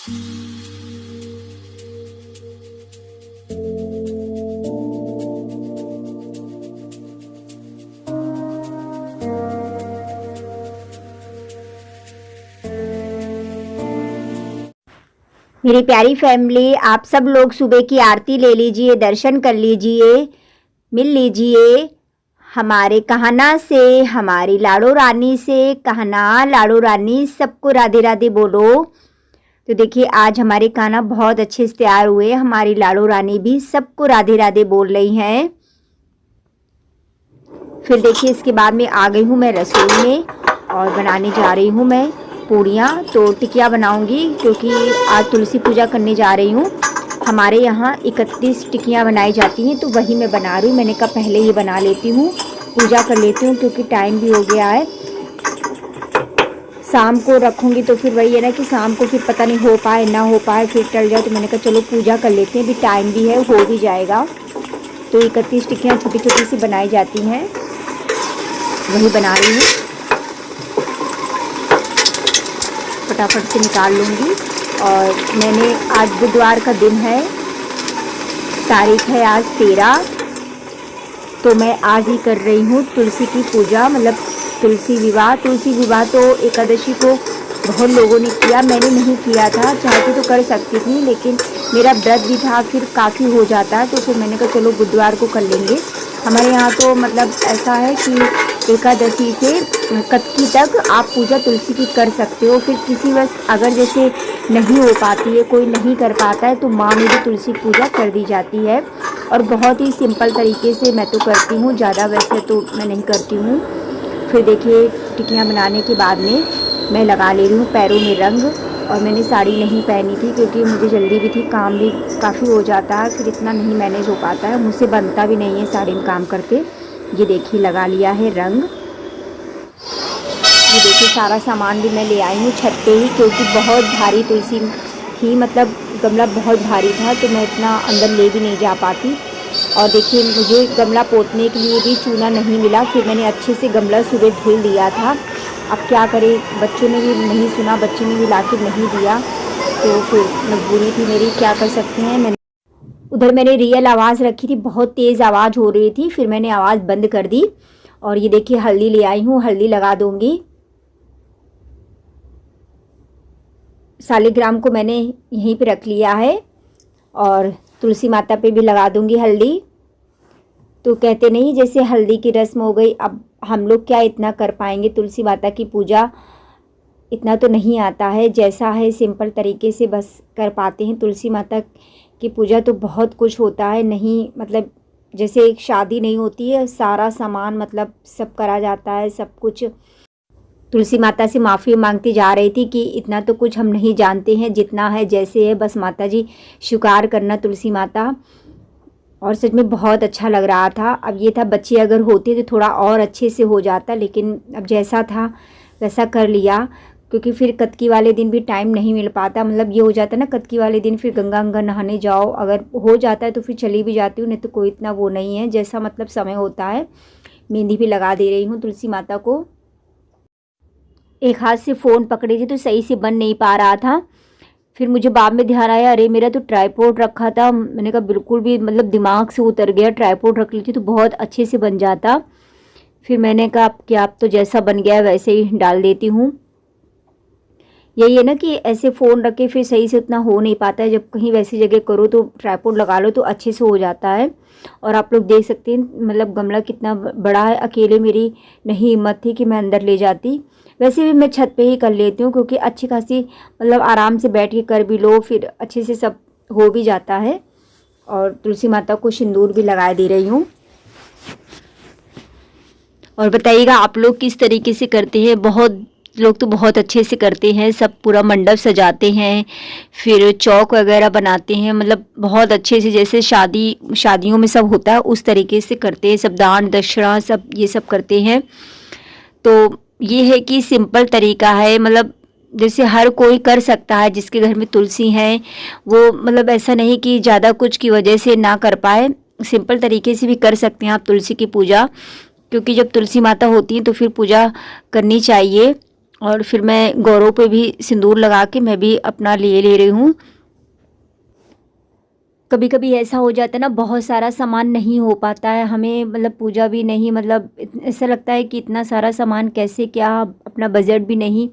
मेरी प्यारी फैमिली, आप सब लोग सुबह की आरती ले लीजिए, दर्शन कर लीजिए, मिल लीजिए हमारे कहना से, हमारी लाडो रानी से। कहना लाडो रानी सबको राधे राधे बोलो। तो देखिए आज हमारे कहना बहुत अच्छे से तैयार हुए, हमारी लाडो रानी भी सबको राधे राधे बोल रही हैं। फिर देखिए इसके बाद में आ गई हूँ मैं रसोई में और बनाने जा रही हूँ मैं पूड़ियाँ। तो टिकिया बनाऊंगी क्योंकि आज तुलसी पूजा करने जा रही हूँ। हमारे यहाँ 31 टिकियाँ बनाई जाती हैं, तो वही मैं बना रही हूँ। मैंने कहा पहले ये बना लेती हूँ, पूजा कर लेती हूँ, क्योंकि टाइम भी हो गया है। शाम को रखूँगी तो फिर वही है ना कि शाम को फिर पता नहीं हो पाए ना हो पाए, फिर टल जाए। तो मैंने कहा चलो पूजा कर लेते हैं, अभी टाइम भी है, हो भी जाएगा। तो 31 टिकियाँ छोटी छोटी सी बनाई जाती हैं, वही बना रही हूँ। फटाफट से निकाल लूँगी। और मैंने आज बुधवार का दिन है, तारीख है आज 13, तो मैं आज ही कर रही हूँ तुलसी की पूजा, मतलब तुलसी विवाह। तुलसी विवाह तो एकादशी को बहुत लोगों ने किया, मैंने नहीं किया था। चाहती तो कर सकती थी, लेकिन मेरा व्रत भी था, फिर काफ़ी हो जाता है, तो फिर मैंने कहा चलो बुधवार को कर लेंगे। हमारे यहाँ तो मतलब ऐसा है कि एकादशी से कत्की तक आप पूजा तुलसी की कर सकते हो। फिर किसी वश अगर जैसे नहीं हो पाती है, कोई नहीं कर पाता है, तो माँ में भी तुलसी पूजा कर दी जाती है। और बहुत ही सिंपल तरीके से मैं तो करती हूँ, ज़्यादा वैसे तो मैं नहीं करती हूँ। फिर देखिए टिकियाँ बनाने के बाद में मैं लगा ले रही हूँ पैरों में रंग। और मैंने साड़ी नहीं पहनी थी क्योंकि मुझे जल्दी भी थी, काम भी काफ़ी हो जाता है, फिर इतना नहीं मैनेज हो पाता है, मुझसे बनता भी नहीं है साड़ी में काम करते। ये देखिए लगा लिया है रंग। ये देखिए सारा सामान भी मैं ले आई हूँ छत पे ही, क्योंकि बहुत भारी तुलसी थी, मतलब गमला बहुत भारी था, तो मैं इतना अंदर ले भी नहीं जा पाती। और देखिए मुझे गमला पोतने के लिए भी चूना नहीं मिला, फिर मैंने अच्छे से गमला सुबह धुल दिया था। अब क्या करें, बच्चों ने भी नहीं सुना, बच्चे ने भी ला के नहीं दिया, तो फिर मजबूरी थी मेरी, क्या कर सकते हैं। मैंने रियल आवाज़ रखी थी, बहुत तेज़ आवाज़ हो रही थी, फिर मैंने आवाज़ बंद कर दी। और ये देखिए हल्दी ले आई हूँ, हल्दी लगा दूँगी। शालिग्राम को मैंने यहीं पे रख लिया है और तुलसी माता पे भी लगा दूँगी हल्दी। तो कहते नहीं जैसे हल्दी की रस्म हो गई, अब हम लोग क्या इतना कर पाएंगे, तुलसी माता की पूजा इतना तो नहीं आता है, जैसा है सिंपल तरीके से बस कर पाते हैं। तुलसी माता की पूजा तो बहुत कुछ होता है, नहीं मतलब जैसे एक शादी नहीं होती है, सारा सामान मतलब सब करा जाता है, सब कुछ। तुलसी माता से माफ़ी मांगती जा रही थी कि इतना तो कुछ हम नहीं जानते हैं, जितना है जैसे है बस माता जी स्वीकार करना तुलसी माता। और सच में बहुत अच्छा लग रहा था। अब ये था बच्चे अगर होते तो थोड़ा और अच्छे से हो जाता, लेकिन अब जैसा था वैसा कर लिया, क्योंकि फिर कत्की वाले दिन भी टाइम नहीं मिल पाता। मतलब ये हो जाता ना कत्की वाले दिन फिर गंगा गंगा नहाने जाओ, अगर हो जाता है तो फिर चली भी जाती हूँ, नहीं तो कोई इतना वो नहीं है, जैसा मतलब समय होता है। मेहंदी भी लगा दे रही हूँ तुलसी माता को। एक हाथ से फ़ोन पकड़ी थी तो सही से बन नहीं पा रहा था, फिर मुझे बाद में ध्यान आया अरे मेरा तो ट्राइपॉड रखा था। मैंने कहा बिल्कुल भी मतलब दिमाग से उतर गया, ट्राइपॉड रख लेती तो बहुत अच्छे से बन जाता। फिर मैंने कहा कि आप तो जैसा बन गया वैसे ही डाल देती हूँ। यही है ना कि ऐसे फ़ोन रख के फिर सही से उतना हो नहीं पाता है, जब कहीं वैसी जगह करो तो ट्राइपॉड लगा लो तो अच्छे से हो जाता है। और आप लोग देख सकते हैं मतलब गमला कितना बड़ा है, अकेले मेरी नहीं हिम्मत थी कि मैं अंदर ले जाती। वैसे भी मैं छत पे ही कर लेती हूँ, क्योंकि अच्छी खासी मतलब आराम से बैठ के कर भी लो, फिर अच्छे से सब हो भी जाता है। और तुलसी माता को सिंदूर भी लगा दे रही हूँ। और बताइएगा आप लोग किस तरीके से करते हैं। बहुत लोग तो बहुत अच्छे से करते हैं, सब पूरा मंडप सजाते हैं, फिर चौक वगैरह बनाते हैं, मतलब बहुत अच्छे से जैसे शादियों में सब होता है उस तरीके से करते हैं, सब दान दक्षिणा सब ये सब करते हैं। तो ये है कि सिंपल तरीका है, मतलब जैसे हर कोई कर सकता है, जिसके घर में तुलसी है वो, मतलब ऐसा नहीं कि ज़्यादा कुछ की वजह से ना कर पाए, सिंपल तरीके से भी कर सकते हैं आप तुलसी की पूजा। क्योंकि जब तुलसी माता होती हैं तो फिर पूजा करनी चाहिए। और फिर मैं गौरों पे भी सिंदूर लगा के मैं भी अपना ले रही हूँ। कभी कभी ऐसा हो जाता है ना, बहुत सारा सामान नहीं हो पाता है हमें, मतलब पूजा भी नहीं, मतलब ऐसा लगता है कि इतना सारा सामान कैसे, क्या अपना बजट भी नहीं,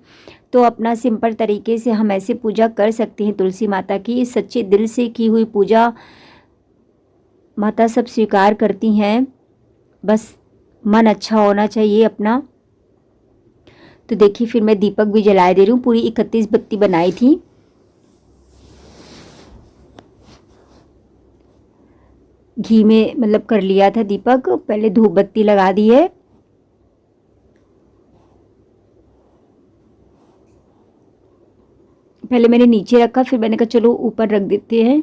तो अपना सिंपल तरीके से हम ऐसे पूजा कर सकते हैं तुलसी माता की। सच्चे दिल से की हुई पूजा माता सब स्वीकार करती हैं, बस मन अच्छा होना चाहिए अपना। तो देखिए फिर मैं दीपक भी जला दे रही हूँ, पूरी 31 बत्ती बनाई थी। घी में मतलब कर लिया था दीपक, पहले धूप बत्ती लगा दी है। पहले मैंने नीचे रखा, फिर मैंने कहा चलो ऊपर रख देते हैं।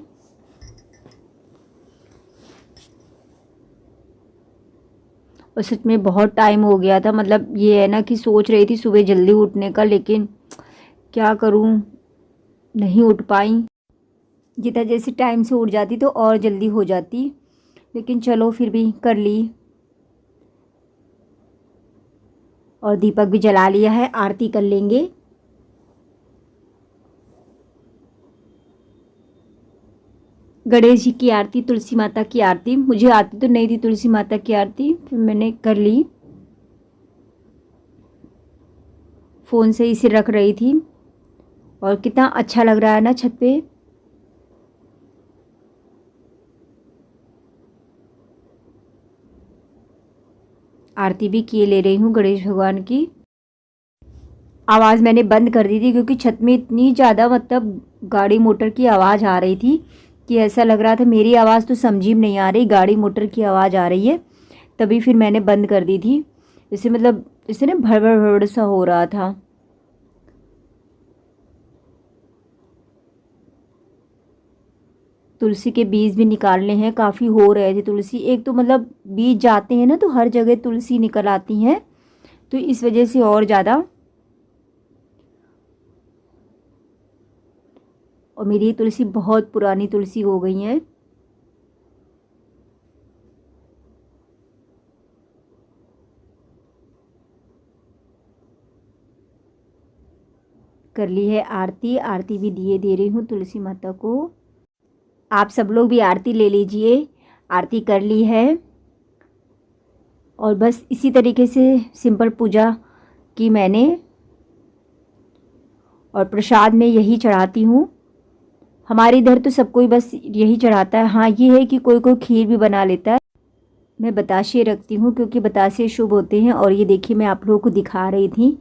और सच में बहुत टाइम हो गया था, मतलब ये है ना कि सोच रही थी सुबह जल्दी उठने का, लेकिन क्या करूं, नहीं उठ पाई। जितना जैसे टाइम से उठ जाती तो और जल्दी हो जाती, लेकिन चलो फिर भी कर ली। और दीपक भी जला लिया है, आरती कर लेंगे। गणेश जी की आरती, तुलसी माता की आरती, मुझे आती तो नहीं थी तुलसी माता की आरती, फिर मैंने कर ली। फ़ोन से इसे रख रही थी। और कितना अच्छा लग रहा है ना छत पे। आरती भी किए ले रही हूँ गणेश भगवान की। आवाज़ मैंने बंद कर दी थी क्योंकि छत में इतनी ज़्यादा मतलब गाड़ी मोटर की आवाज़ आ रही थी कि ऐसा लग रहा था मेरी आवाज़ तो समझी में नहीं आ रही, गाड़ी मोटर की आवाज़ आ रही है। तभी फिर मैंने बंद कर दी थी। जैसे मतलब जैसे ना भड़बड़ भड़बड़ सा हो रहा था। तुलसी के बीज भी निकालने हैं, काफ़ी हो रहे थे तुलसी, एक तो मतलब बीज जाते हैं ना तो हर जगह तुलसी निकल आती हैं, तो इस वजह से और ज़्यादा। और मेरी ये तुलसी बहुत पुरानी तुलसी हो गई है। कर ली है आरती, आरती भी दिए दे रही हूँ तुलसी माता को। आप सब लोग भी आरती ले लीजिए। आरती कर ली है और बस इसी तरीके से सिंपल पूजा की मैंने। और प्रसाद में यही चढ़ाती हूँ। हमारे इधर तो सब कोई बस यही चढ़ाता है। हाँ ये है कि कोई कोई खीर भी बना लेता है। मैं बताशे रखती हूँ क्योंकि बताशे शुभ होते हैं। और ये देखिए मैं आप लोगों को दिखा रही थी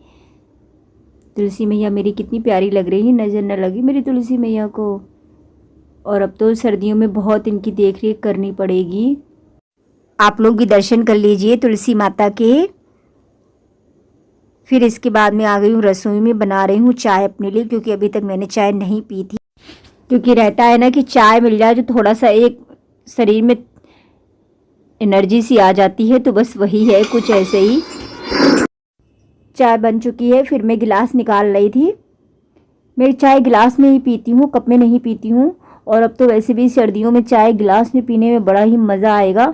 तुलसी मैया मेरी कितनी प्यारी लग रही है, नज़र न लगी मेरी तुलसी मैया को। और अब तो सर्दियों में बहुत इनकी देख रेख करनी पड़ेगी। आप लोग भी दर्शन कर लीजिए तुलसी माता के। फिर इसके बाद में आ गई हूँ रसोई में, बना रही हूँ चाय अपने लिए क्योंकि अभी तक मैंने चाय नहीं पी थी। क्योंकि रहता है ना कि चाय मिल जाए तो थोड़ा सा एक शरीर में एनर्जी सी आ जाती है, तो बस वही है कुछ ऐसे ही। चाय बन चुकी है, फिर मैं गिलास निकाल रही थी। मैं चाय गिलास में ही पीती हूँ, कप में नहीं पीती हूँ। और अब तो वैसे भी सर्दियों में चाय गिलास में पीने में बड़ा ही मज़ा आएगा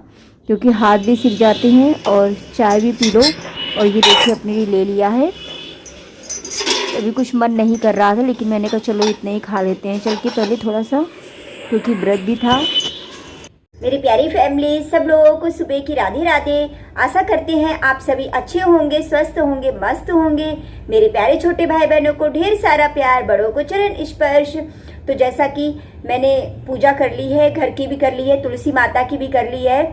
क्योंकि हाथ भी सिक जाते हैं और चाय भी पी लो। और ये देखिए अपने लिए ले लिया है। अभी कुछ मन नहीं कर रहा था लेकिन मैंने कहा चलो इतने ही खा लेते हैं चल के पहले थोड़ा सा, क्योंकि व्रत भी था। मेरी प्यारी फैमिली, सब लोगों को सुबह की राधे राधे। आशा करते हैं आप सभी अच्छे होंगे, स्वस्थ होंगे, मस्त होंगे। मेरे प्यारे छोटे भाई बहनों को ढेर सारा प्यार, बड़ों को चरण स्पर्श। तो जैसा कि मैंने पूजा कर ली है, घर की भी कर ली है, तुलसी माता की भी कर ली है,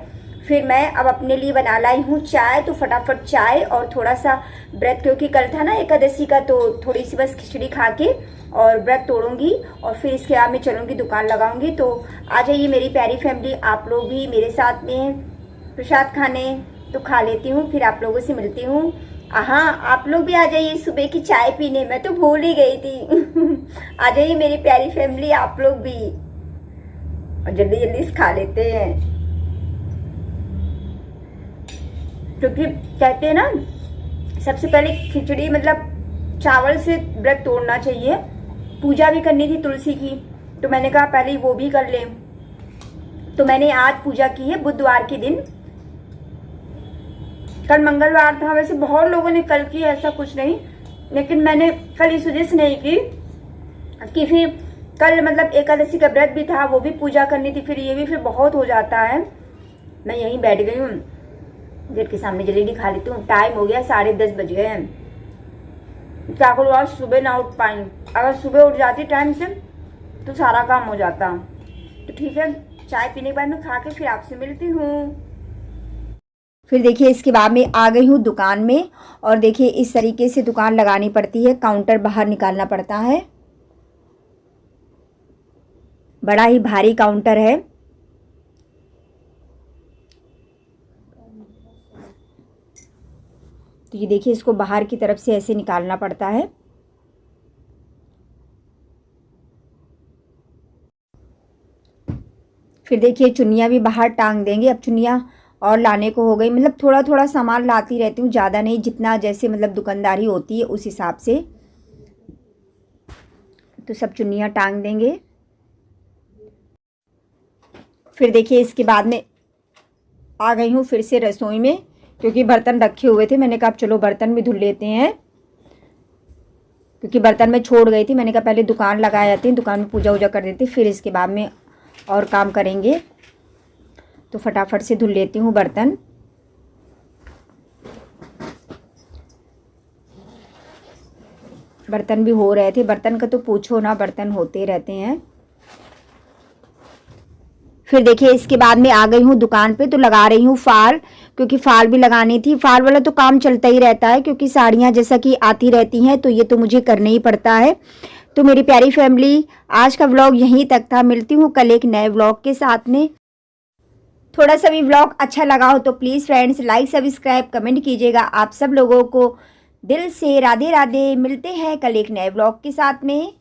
फिर मैं अब अपने लिए बना लाई हूँ चाय। तो फटाफट चाय और थोड़ा सा व्रत, क्योंकि कल था ना एकादशी का, तो थोड़ी सी बस खिचड़ी खा के और व्रत तोड़ूंगी और फिर इसके बाद मैं चलूँगी दुकान लगाऊंगी। तो आ जाइए मेरी प्यारी फैमिली, आप लोग भी मेरे साथ में प्रसाद खाने। तो खा लेती हूँ, फिर आप लोगों से मिलती हूँ। हाँ आप लोग भी आ जाइए सुबह की चाय पीने, मैं तो भूल ही गई थी। आ जाइए मेरी प्यारी फैमिली, आप लोग भी, और जल्दी जल्दी से खा लेते हैं। क्योंकि कहते हैं ना सबसे पहले खिचड़ी मतलब चावल से व्रत तोड़ना चाहिए। पूजा भी करनी थी तुलसी की, तो मैंने कहा पहले वो भी कर लें। तो मैंने आज पूजा की है बुधवार के दिन। कल मंगलवार था, वैसे बहुत लोगों ने कल की, ऐसा कुछ नहीं। लेकिन मैंने कल इस वजह से नहीं की कि फिर कल मतलब एकादशी का व्रत भी था, वो भी पूजा करनी थी, फिर ये भी फिर बहुत हो जाता है। मैं यहीं बैठ गई हूँ, गेट के सामने जल्दी खा लेती हूँ। टाइम हो गया, 10:30 बज गए हैं। क्या करूँ, आज सुबह ना उठ पाई। अगर सुबह उठ जाती टाइम से तो सारा काम हो जाता। तो ठीक है, चाय पीने के बाद मैं खा के फिर आपसे मिलती हूँ। फिर देखिए इसके बाद में आ गई हूँ दुकान में, और देखिए इस तरीके से दुकान लगानी पड़ती है, काउंटर बाहर निकालना पड़ता है। बड़ा ही भारी काउंटर है। तो ये देखिए इसको बाहर की तरफ से ऐसे निकालना पड़ता है। फिर देखिए चुन्नियाँ भी बाहर टांग देंगे। अब चुन्नियाँ और लाने को हो गई, मतलब थोड़ा थोड़ा सामान लाती रहती हूँ, ज़्यादा नहीं, जितना जैसे मतलब दुकानदारी होती है उस हिसाब से। तो सब चुन्नियाँ टांग देंगे। फिर देखिए इसके बाद में आ गई हूँ फिर से रसोई में, क्योंकि बर्तन रखे हुए थे। मैंने कहा अब चलो बर्तन भी धुल लेते हैं, क्योंकि बर्तन मैं छोड़ गई थी। मैंने कहा पहले दुकान लगा जाती है, दुकान में पूजा वूजा कर देती, फिर इसके बाद में और काम करेंगे। तो फटाफट से धुल लेती हूँ बर्तन। बर्तन भी हो रहे थे, बर्तन का तो पूछो ना, बर्तन होते रहते हैं। फिर देखिए इसके बाद में आ गई हूँ दुकान पे, तो लगा रही हूँ फाल, क्योंकि फाल भी लगानी थी। फाल वाला तो काम चलता ही रहता है, क्योंकि साड़ियाँ जैसा कि आती रहती हैं, तो ये तो मुझे करना ही पड़ता है। तो मेरी प्यारी फैमिली, आज का व्लॉग यहीं तक था। मिलती हूँ कल एक नए व्लॉग के साथ में। थोड़ा सा भी व्लॉग अच्छा लगा हो तो please friends like subscribe comment कीजिएगा। आप सब लोगों को दिल से राधे राधे। मिलते हैं कल एक नए व्लॉग के साथ में।